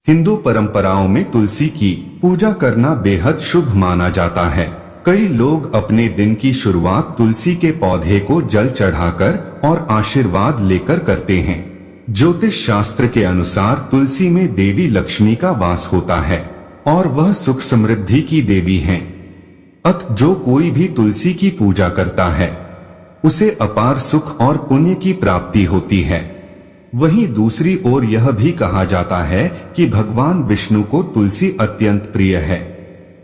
हिंदू परंपराओं में तुलसी की पूजा करना बेहद शुभ माना जाता है। कई लोग अपने दिन की शुरुआत तुलसी के पौधे को जल चढ़ाकर और आशीर्वाद लेकर करते हैं। ज्योतिष शास्त्र के अनुसार तुलसी में देवी लक्ष्मी का वास होता है और वह सुख समृद्धि की देवी हैं। अतः जो कोई भी तुलसी की पूजा करता है उसे अपार सुख और पुण्य की प्राप्ति होती है। वहीं दूसरी ओर यह भी कहा जाता है कि भगवान विष्णु को तुलसी अत्यंत प्रिय है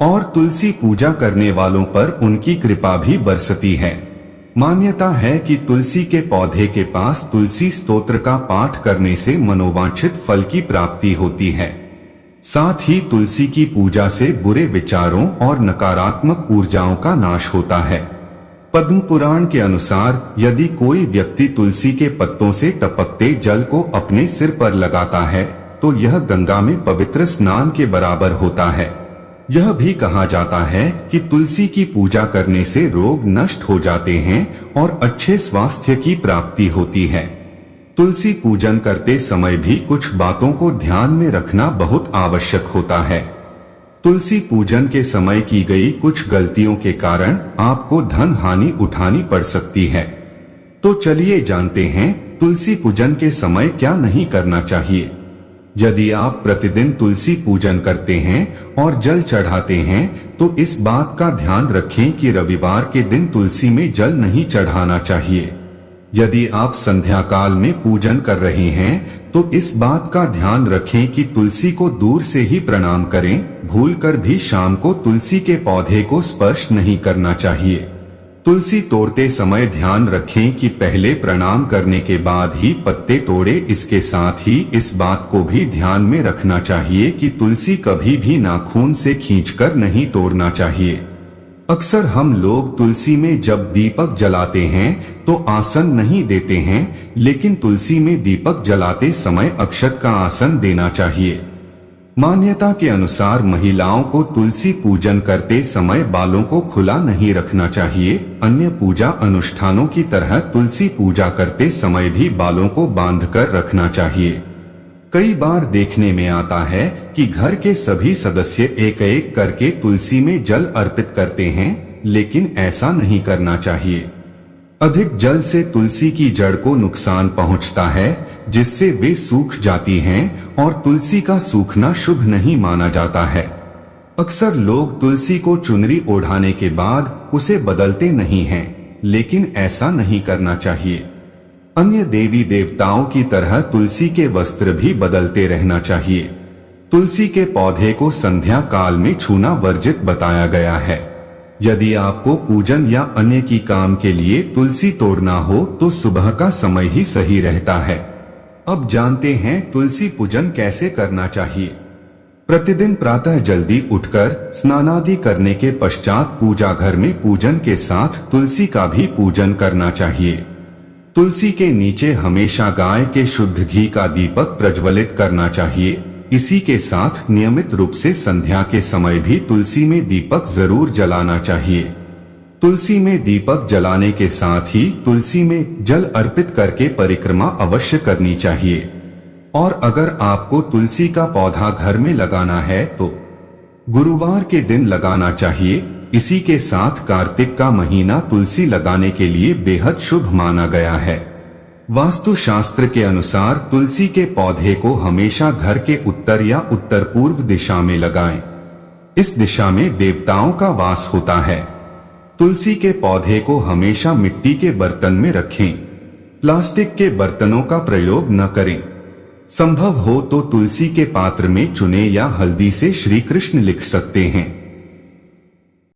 और तुलसी पूजा करने वालों पर उनकी कृपा भी बरसती है। मान्यता है कि तुलसी के पौधे के पास तुलसी स्तोत्र का पाठ करने से मनोवांछित फल की प्राप्ति होती है। साथ ही तुलसी की पूजा से बुरे विचारों और नकारात्मक ऊर्जाओं का नाश होता है। पद्म पुराण के अनुसार यदि कोई व्यक्ति तुलसी के पत्तों से टपकते जल को अपने सिर पर लगाता है तो यह गंगा में पवित्र स्नान के बराबर होता है। यह भी कहा जाता है कि तुलसी की पूजा करने से रोग नष्ट हो जाते हैं और अच्छे स्वास्थ्य की प्राप्ति होती है। तुलसी पूजन करते समय भी कुछ बातों को ध्यान में रखना बहुत आवश्यक होता है। तुलसी पूजन के समय की गई कुछ गलतियों के कारण आपको धन हानि उठानी पड़ सकती है। तो चलिए जानते हैं तुलसी पूजन के समय क्या नहीं करना चाहिए। यदि आप प्रतिदिन तुलसी पूजन करते हैं और जल चढ़ाते हैं तो इस बात का ध्यान रखें कि रविवार के दिन तुलसी में जल नहीं चढ़ाना चाहिए। यदि आप संध्या काल में पूजन कर रहे हैं तो इस बात का ध्यान रखें कि तुलसी को दूर से ही प्रणाम करें। भूलकर भी शाम को तुलसी के पौधे को स्पर्श नहीं करना चाहिए। तुलसी तोड़ते समय ध्यान रखें कि पहले प्रणाम करने के बाद ही पत्ते तोड़े। इसके साथ ही इस बात को भी ध्यान में रखना चाहिए कि तुलसी कभी भी नाखून से खींचकर नहीं तोड़ना चाहिए। अक्सर हम लोग तुलसी में जब दीपक जलाते हैं तो आसन नहीं देते हैं, लेकिन तुलसी में दीपक जलाते समय अक्षत का आसन देना चाहिए। मान्यता के अनुसार महिलाओं को तुलसी पूजन करते समय बालों को खुला नहीं रखना चाहिए। अन्य पूजा अनुष्ठानों की तरह तुलसी पूजा करते समय भी बालों को बांधकर रखना चाहिए। कई बार देखने में आता है कि घर के सभी सदस्य एक एक करके तुलसी में जल अर्पित करते हैं, लेकिन ऐसा नहीं करना चाहिए। अधिक जल से तुलसी की जड़ को नुकसान पहुंचता है, जिससे वे सूख जाती हैं और तुलसी का सूखना शुभ नहीं माना जाता है। अक्सर लोग तुलसी को चुनरी ओढ़ाने के बाद उसे बदलते नहीं हैं, लेकिन ऐसा नहीं करना चाहिए। अन्य देवी देवताओं की तरह तुलसी के वस्त्र भी बदलते रहना चाहिए। तुलसी के पौधे को संध्या काल में छूना वर्जित बताया गया है। यदि आपको पूजन या अन्य की काम के लिए तुलसी तोड़ना हो तो सुबह का समय ही सही रहता है। अब जानते हैं तुलसी पूजन कैसे करना चाहिए। प्रतिदिन प्रातः जल्दी उठकर स्नानादि करने के पश्चात पूजा घर में पूजन के साथ तुलसी का भी पूजन करना चाहिए। तुलसी के नीचे हमेशा गाय के शुद्ध घी का दीपक प्रज्वलित करना चाहिए। इसी के साथ नियमित रूप से संध्या के समय भी तुलसी में दीपक जरूर जलाना चाहिए। तुलसी में दीपक जलाने के साथ ही तुलसी में जल अर्पित करके परिक्रमा अवश्य करनी चाहिए। और अगर आपको तुलसी का पौधा घर में लगाना है तो गुरुवार के दिन लगाना चाहिए। इसी के साथ कार्तिक का महीना तुलसी लगाने के लिए बेहद शुभ माना गया है। वास्तु शास्त्र के अनुसार तुलसी के पौधे को हमेशा घर के उत्तर या उत्तर पूर्व दिशा में लगाएं। इस दिशा में देवताओं का वास होता है। तुलसी के पौधे को हमेशा मिट्टी के बर्तन में रखें। प्लास्टिक के बर्तनों का प्रयोग न करें। संभव हो तो तुलसी के पात्र में चुने या हल्दी से श्री कृष्ण लिख सकते हैं।